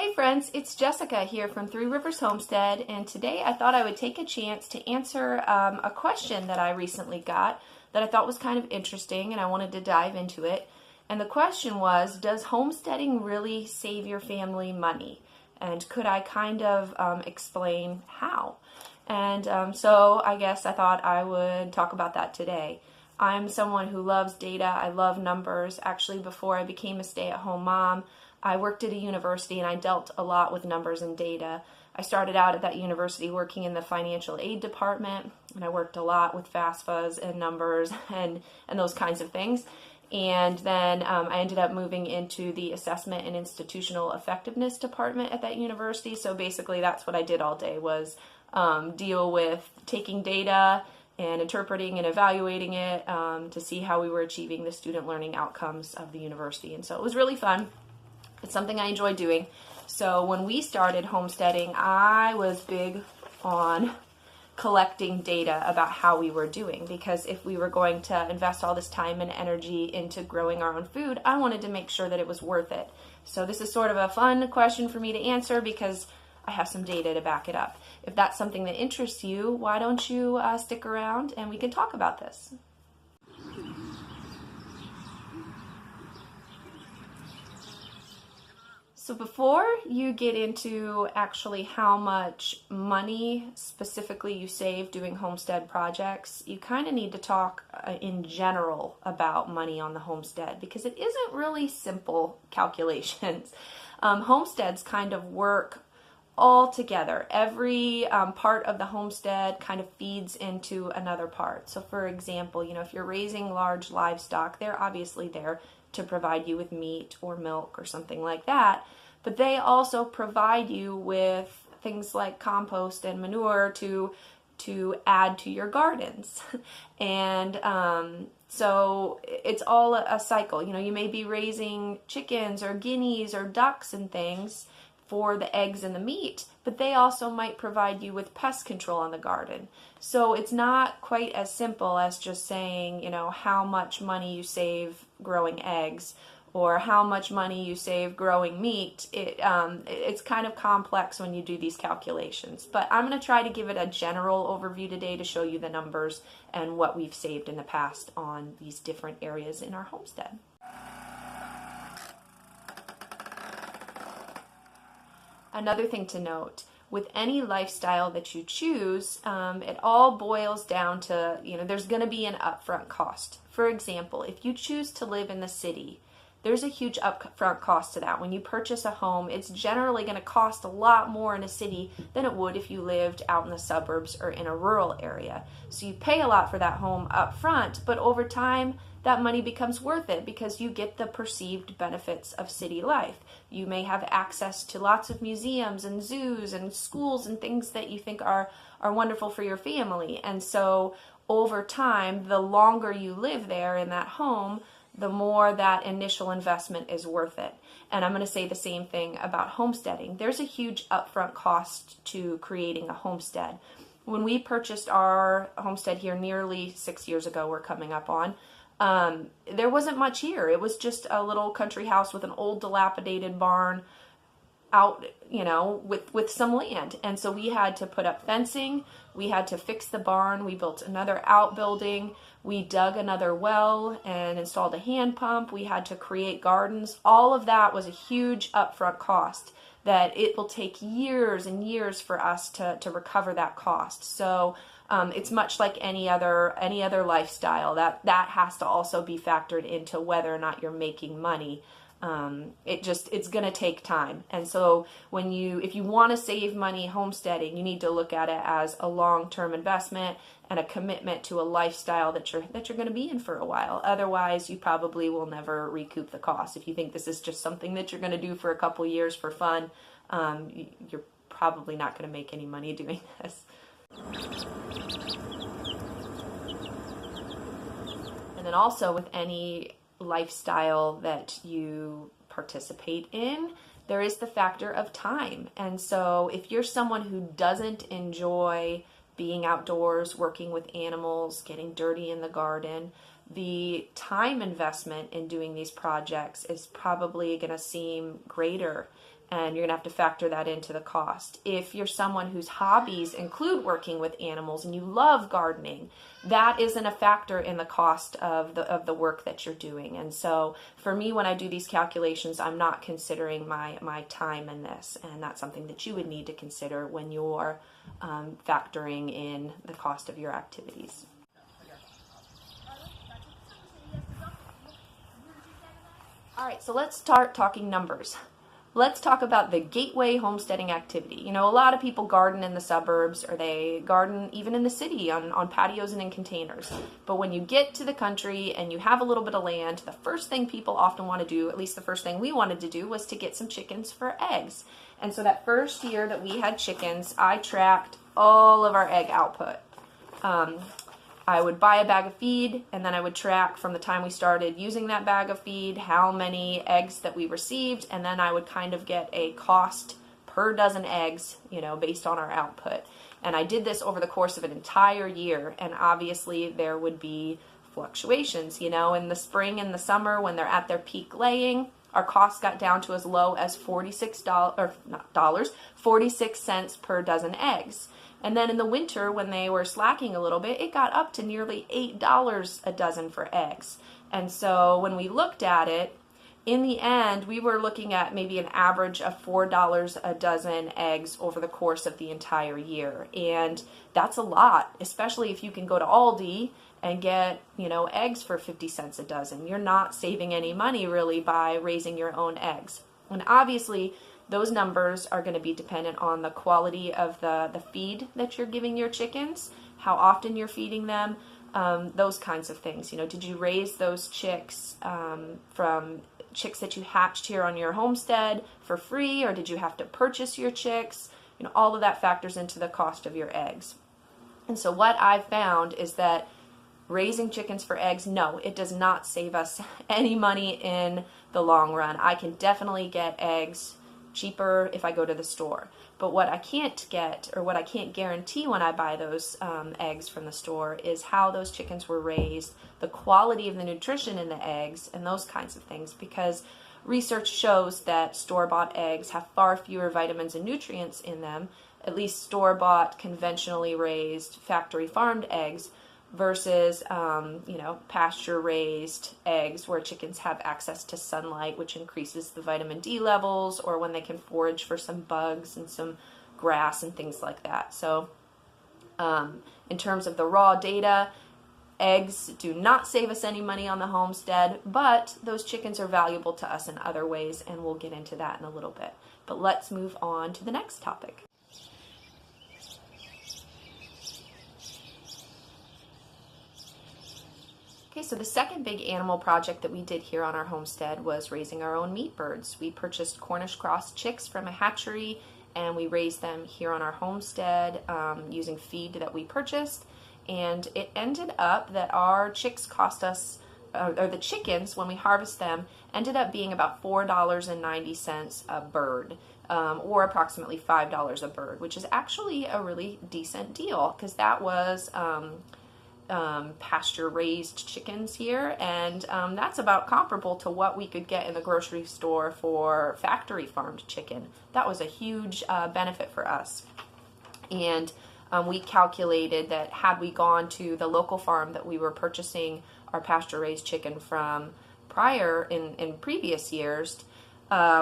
Hey friends, it's Jessica here from Three Rivers Homestead, and today I thought I would take a chance to answer a question that I recently got that I thought was kind of interesting, and I wanted to dive into it. And the question was, does homesteading really save your family money? And could I kind of explain how? And so I guess I thought I would talk about that today. I'm someone who loves data. I love numbers. Actually, before I became a stay-at-home mom, I worked at a university and I dealt a lot with numbers and data. I started out at that university working in the financial aid department, and I worked a lot with FAFSAs and numbers and those kinds of things. And then I ended up moving into the assessment and institutional effectiveness department at that university. So basically that's what I did all day, was deal with taking data and interpreting and evaluating it to see how we were achieving the student learning outcomes of the university. And so it was really fun. It's something I enjoy doing. So when we started homesteading, I was big on collecting data about how we were doing, because if we were going to invest all this time and energy into growing our own food, I wanted to make sure that it was worth it. So this is sort of a fun question for me to answer because I have some data to back it up. If that's something that interests you, why don't you stick around and we can talk about this. So before you get into actually how much money specifically you save doing homestead projects, you kind of need to talk in general about money on the homestead, because it isn't really simple calculations. Homesteads kind of work all together. Every part of the homestead kind of feeds into another part. So for example, if you're raising large livestock, they're obviously there to provide you with meat or milk or something like that, but they also provide you with things like compost and manure to add to your gardens. And so it's all a cycle. You may be raising chickens or guineas or ducks and things for the eggs and the meat, but they also might provide you with pest control on the garden. So it's not quite as simple as just saying, how much money you save growing eggs or how much money you save growing meat. It's kind of complex when you do these calculations, but I'm going to try to give it a general overview today to show you the numbers and what we've saved in the past on these different areas in our homestead. Another thing to note, with any lifestyle that you choose, it all boils down to, there's going to be an upfront cost. For example, if you choose to live in the city, there's a huge upfront cost to that. When you purchase a home, it's generally going to cost a lot more in a city than it would if you lived out in the suburbs or in a rural area. So you pay a lot for that home up front, but over time, that money becomes worth it because you get the perceived benefits of city life. You may have access to lots of museums and zoos and schools and things that you think are wonderful for your family. And so over time, the longer you live there in that home, the more that initial investment is worth it. And I'm going to say the same thing about homesteading. There's a huge upfront cost to creating a homestead. When we purchased our homestead here nearly 6 years ago, we're coming up on, there wasn't much here. It was just a little country house with an old dilapidated barn out, with some land. And so we had to put up fencing. We had to fix the barn. We built another outbuilding. We dug another well and installed a hand pump. We had to create gardens. All of that was a huge upfront cost that it will take years and years for us to recover that cost. So it's much like any other lifestyle that has to also be factored into whether or not you're making money. It's going to take time. And so if you want to save money homesteading, you need to look at it as a long-term investment and a commitment to a lifestyle that you're going to be in for a while. Otherwise, you probably will never recoup the cost. If you think this is just something that you're going to do for a couple years for fun, you're probably not going to make any money doing this. And then also with any lifestyle that you participate in, there is the factor of time. And so if you're someone who doesn't enjoy being outdoors, working with animals, getting dirty in the garden, the time investment in doing these projects is probably going to seem greater and you're gonna have to factor that into the cost. If you're someone whose hobbies include working with animals and you love gardening, that isn't a factor in the cost of the work that you're doing. And so for me, when I do these calculations, I'm not considering my time in this, and that's something that you would need to consider when you're factoring in the cost of your activities. All right, so let's start talking numbers. Let's talk about the gateway homesteading activity. You know, a lot of people garden in the suburbs, or they garden even in the city on patios and in containers. But when you get to the country and you have a little bit of land, the first thing people often want to do, at least the first thing we wanted to do, was to get some chickens for eggs. And so that first year that we had chickens, I tracked all of our egg output. I would buy a bag of feed, and then I would track from the time we started using that bag of feed how many eggs that we received, and then I would kind of get a cost per dozen eggs, you know, based on our output. And I did this over the course of an entire year, and obviously there would be fluctuations. You know, in the spring and the summer when they're at their peak laying, our costs got down to as low as $46 per dozen eggs. And then in the winter, when they were slacking a little bit, it got up to nearly $8 a dozen for eggs. And so when we looked at it, in the end, we were looking at maybe an average of $4 a dozen eggs over the course of the entire year. And that's a lot, especially if you can go to Aldi and get, you know, eggs for 50 cents a dozen. You're not saving any money really by raising your own eggs. And obviously, those numbers are going to be dependent on the quality of the feed that you're giving your chickens, how often you're feeding them, those kinds of things. You know, did you raise those chicks from chicks that you hatched here on your homestead for free, or did you have to purchase your chicks? You know, all of that factors into the cost of your eggs. And so what I've found is that raising chickens for eggs, no, it does not save us any money in the long run. I can definitely get eggs cheaper if I go to the store. But what I can't get, or what I can't guarantee when I buy those eggs from the store, is how those chickens were raised, the quality of the nutrition in the eggs, and those kinds of things, because research shows that store-bought eggs have far fewer vitamins and nutrients in them, at least store-bought, conventionally raised, factory-farmed eggs, versus, you know, pasture-raised eggs where chickens have access to sunlight, which increases the vitamin D levels, or when they can forage for some bugs and some grass and things like that. So in terms of the raw data, eggs do not save us any money on the homestead, but those chickens are valuable to us in other ways, and we'll get into that in a little bit. But let's move on to the next topic. Okay, so the second big animal project that we did here on our homestead was raising our own meat birds. We purchased Cornish cross chicks from a hatchery, and we raised them here on our homestead using feed that we purchased. And it ended up that our chicks cost us, or the chickens, when we harvest them, ended up being about $4.90 a bird, or approximately $5 a bird, which is actually a really decent deal, because that was pasture-raised chickens here, and that's about comparable to what we could get in the grocery store for factory-farmed chicken. That was a huge benefit for us. And we calculated that had we gone to the local farm that we were purchasing our pasture-raised chicken from prior in previous years,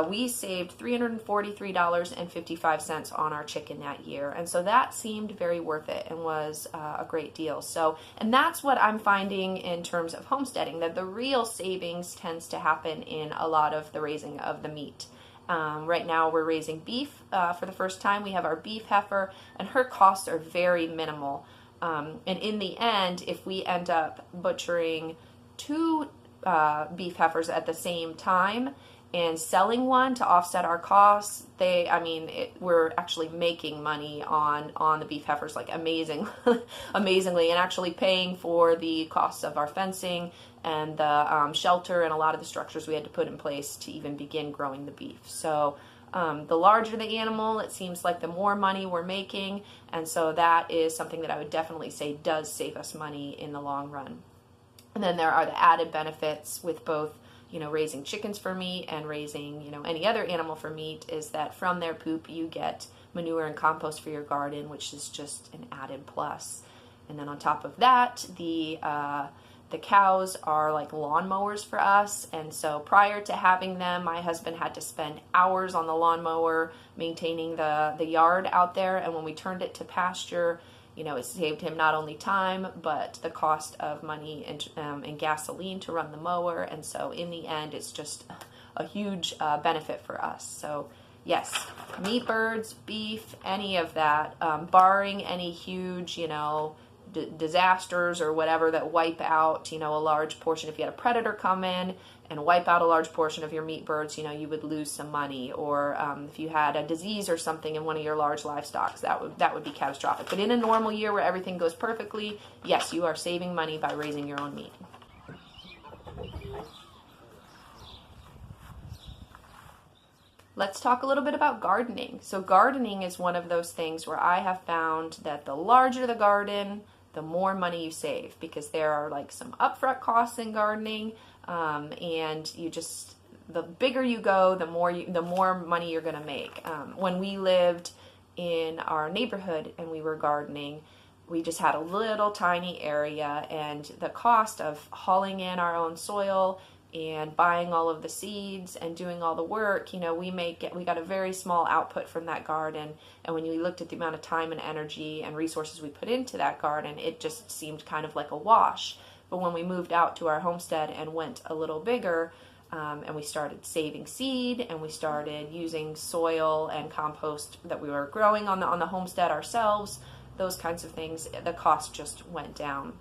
we saved $343.55 on our chicken that year. And so that seemed very worth it and was a great deal. So, and that's what I'm finding in terms of homesteading, that the real savings tends to happen in a lot of the raising of the meat. Right now we're raising beef for the first time. We have our beef heifer, and her costs are very minimal. And in the end, if we end up butchering two beef heifers at the same time and selling one to offset our costs, we're actually making money on the beef heifers, like amazingly, and actually paying for the costs of our fencing and the shelter and a lot of the structures we had to put in place to even begin growing the beef. So the larger the animal, it seems like the more money we're making, and so that is something that I would definitely say does save us money in the long run. And then there are the added benefits with both, raising chickens for meat and raising, any other animal for meat, is that from their poop you get manure and compost for your garden, which is just an added plus. And then on top of that, the cows are like lawnmowers for us. And so prior to having them, my husband had to spend hours on the lawnmower maintaining the yard out there. And when we turned it to pasture, it saved him not only time, but the cost of money and gasoline to run the mower. And so in the end, it's just a huge benefit for us. So yes, meat birds, beef, any of that, barring any huge, disasters or whatever that wipe out, a large portion. If you had a predator come in and wipe out a large portion of your meat birds, you would lose some money. Or if you had a disease or something in one of your large livestock, that would be catastrophic. But in a normal year where everything goes perfectly, yes, you are saving money by raising your own meat. Let's talk a little bit about gardening. So gardening is one of those things where I have found that the larger the garden, the more money you save, because there are like some upfront costs in gardening, and the bigger you go, the more money you're going to make. When we lived in our neighborhood and we were gardening, we just had a little tiny area, and the cost of hauling in our own soil and buying all of the seeds and doing all the work, we got a very small output from that garden. And when you looked at the amount of time and energy and resources we put into that garden, it just seemed kind of like a wash. But when we moved out to our homestead and went a little bigger, and we started saving seed, and we started using soil and compost that we were growing on the homestead ourselves, those kinds of things, the cost just went down.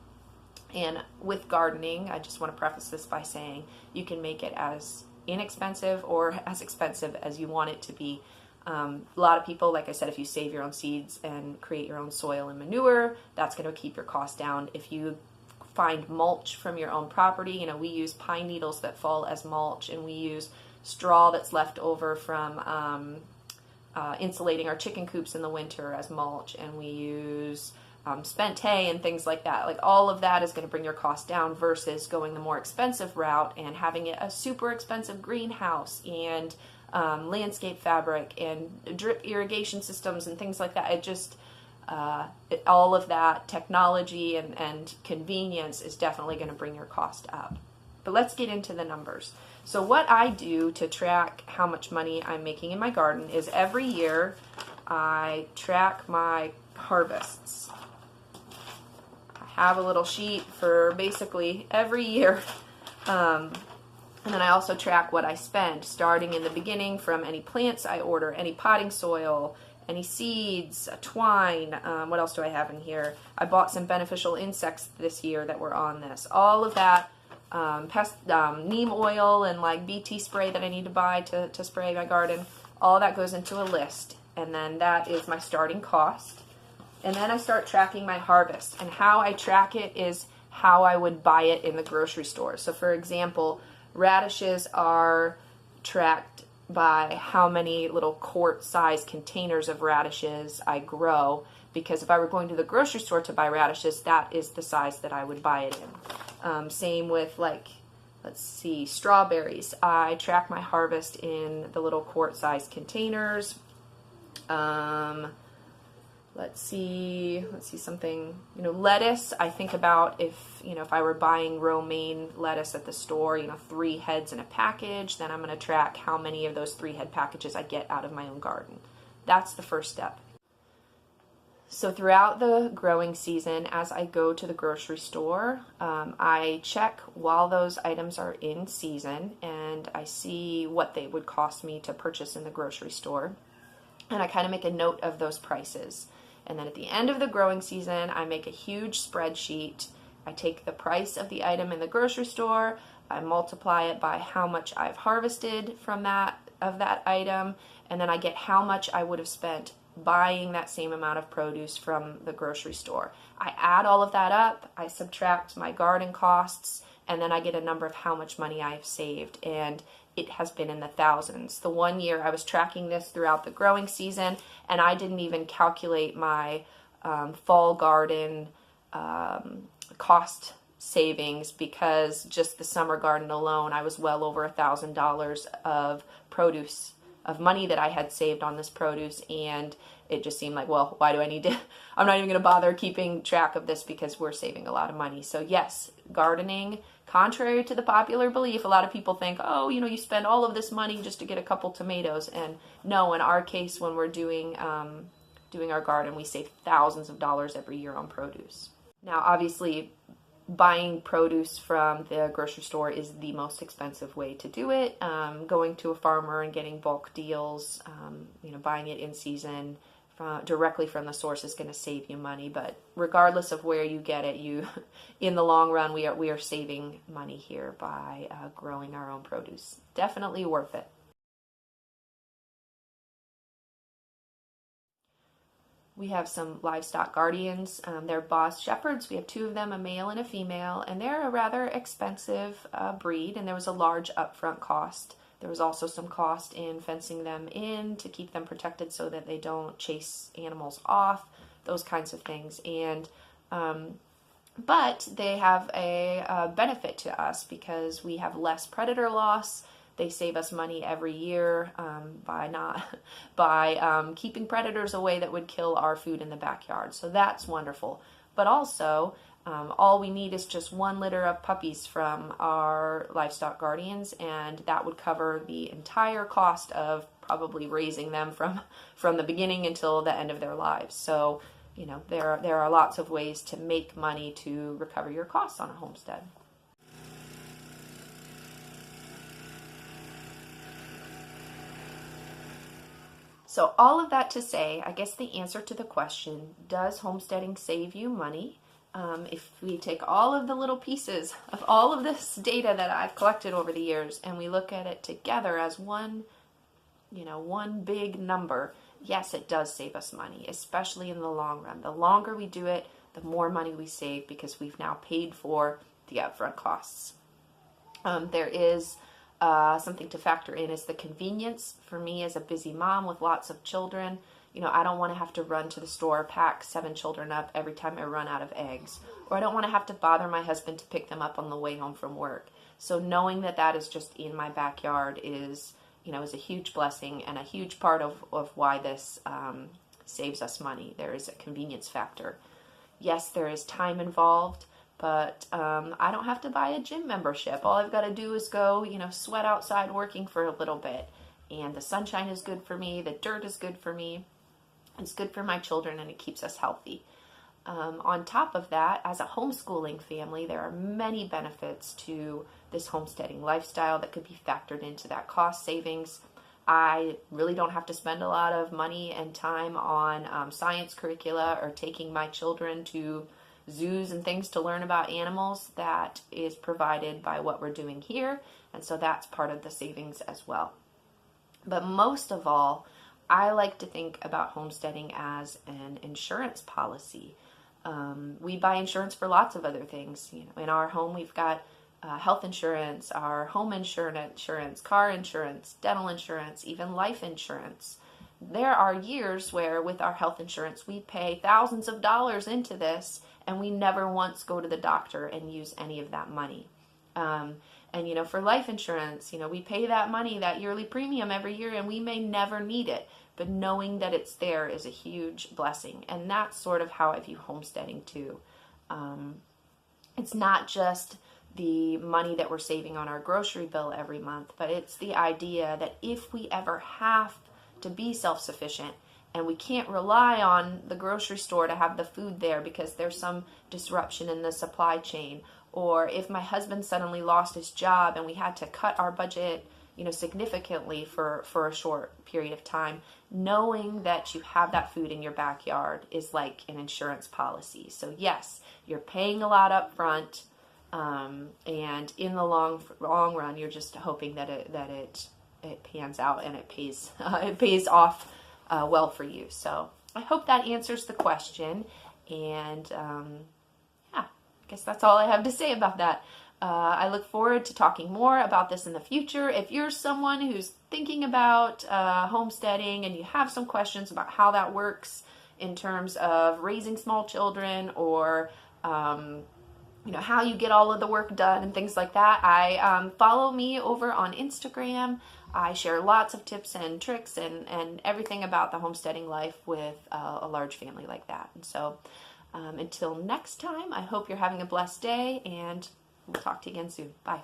And with gardening, I just want to preface this by saying you can make it as inexpensive or as expensive as you want it to be. A lot of people, like I said, if you save your own seeds and create your own soil and manure, that's going to keep your costs down. If you find mulch from your own property, we use pine needles that fall as mulch, and we use straw that's left over from insulating our chicken coops in the winter as mulch, and we use spent hay and things like that. Like all of that is going to bring your cost down versus going the more expensive route and having it a super expensive greenhouse and landscape fabric and drip irrigation systems and things like that. It just all of that technology and convenience is definitely going to bring your cost up. But let's get into the numbers. So what I do to track how much money I'm making in my garden is every year I track my harvests. Have a little sheet for basically every year. And then I also track what I spend, starting in the beginning from any plants I order, any potting soil, any seeds, twine. What else do I have in here? I bought some beneficial insects this year that were on this. All of that, neem oil and like BT spray that I need to buy to spray my garden, all that goes into a list. And then that is my starting cost. And then I start tracking my harvest. And how I track it is how I would buy it in the grocery store. So for example, radishes are tracked by how many little quart-sized containers of radishes I grow. Because if I were going to the grocery store to buy radishes, that is the size that I would buy it in. Same with strawberries. I track my harvest in the little quart-sized containers. Let's see something, lettuce. I think about if I were buying romaine lettuce at the store, 3 heads in a package, then I'm going to track how many of those 3 head packages I get out of my own garden. That's the first step. So throughout the growing season, as I go to the grocery store, I check while those items are in season, and I see what they would cost me to purchase in the grocery store. And I kind of make a note of those prices. And then at the end of the growing season, I make a huge spreadsheet. I take the price of the item in the grocery store, I multiply it by how much I've harvested from that item, and then I get how much I would have spent buying that same amount of produce from the grocery store. I add all of that up, I subtract my garden costs, and then I get a number of how much money I've saved. And it has been in the thousands. The one year I was tracking this throughout the growing season, and I didn't even calculate my fall garden cost savings, because just the summer garden alone, I was well over $1,000 of produce, of money that I had saved on this produce, and it just seemed like, well, why do I need to, I'm not even going to bother keeping track of this because we're saving a lot of money. So yes, gardening, contrary to the popular belief, a lot of people think, oh, you spend all of this money just to get a couple tomatoes. And no, in our case, when we're doing our garden, we save thousands of dollars every year on produce. Now, obviously, buying produce from the grocery store is the most expensive way to do it. Going to a farmer and getting bulk deals, buying it in season directly from the source is going to save you money. But regardless of where you get it, in the long run, we are saving money here by growing our own produce. Definitely worth it. We have some livestock guardians. They're Boss Shepherds. We have 2 of them, a male and a female, and they're a rather expensive breed, and there was a large upfront cost. There was also some cost in fencing them in to keep them protected so that they don't chase animals off, those kinds of things. And but they have a benefit to us because we have less predator loss. They save us money every year by keeping predators away that would kill our food in the backyard. So that's wonderful. But also, all we need is just 1 litter of puppies from our livestock guardians, and that would cover the entire cost of probably raising them from the beginning until the end of their lives. So, there are lots of ways to make money to recover your costs on a homestead. So all of that to say, I guess the answer to the question, does homesteading save you money? If we take all of the little pieces of all of this data that I've collected over the years and we look at it together as one big number, yes, it does save us money, especially in the long run. The longer we do it, the more money we save because we've now paid for the upfront costs. There is something to factor in is the convenience. For me as a busy mom with lots of children, I don't want to have to run to the store, pack 7 children up every time I run out of eggs. Or I don't want to have to bother my husband to pick them up on the way home from work. So knowing that that is just in my backyard is a huge blessing and a huge part of why this saves us money. There is a convenience factor. Yes, there is time involved, but I don't have to buy a gym membership. All I've got to do is go, sweat outside working for a little bit. And the sunshine is good for me. The dirt is good for me. It's good for my children, and it keeps us healthy. On top of that, as a homeschooling family, there are many benefits to this homesteading lifestyle that could be factored into that cost savings. I really don't have to spend a lot of money and time on science curricula or taking my children to zoos and things to learn about animals. That is provided by what we're doing here, and so that's part of the savings as well. But most of all, I like to think about homesteading as an insurance policy. We buy insurance for lots of other things. In our home, we've got health insurance, our home insurance, car insurance, dental insurance, even life insurance. There are years where with our health insurance, we pay thousands of dollars into this, and we never once go to the doctor and use any of that money. And, for life insurance, we pay that money, that yearly premium every year, and we may never need it. But knowing that it's there is a huge blessing. And that's sort of how I view homesteading too. It's not just the money that we're saving on our grocery bill every month, but it's the idea that if we ever have to be self-sufficient and we can't rely on the grocery store to have the food there because there's some disruption in the supply chain, or if my husband suddenly lost his job and we had to cut our budget significantly for a short period of time, knowing that you have that food in your backyard is like an insurance policy. So yes, you're paying a lot up front, and in the long run, you're just hoping that it pans out and it pays off well for you. So I hope that answers the question, and I guess that's all I have to say about that. I look forward to talking more about this in the future. If you're someone who's thinking about homesteading and you have some questions about how that works in terms of raising small children or how you get all of the work done and things like that, follow me over on Instagram. I share lots of tips and tricks and everything about the homesteading life with a large family like that. And so until next time, I hope you're having a blessed day, and we'll talk to you again soon. Bye.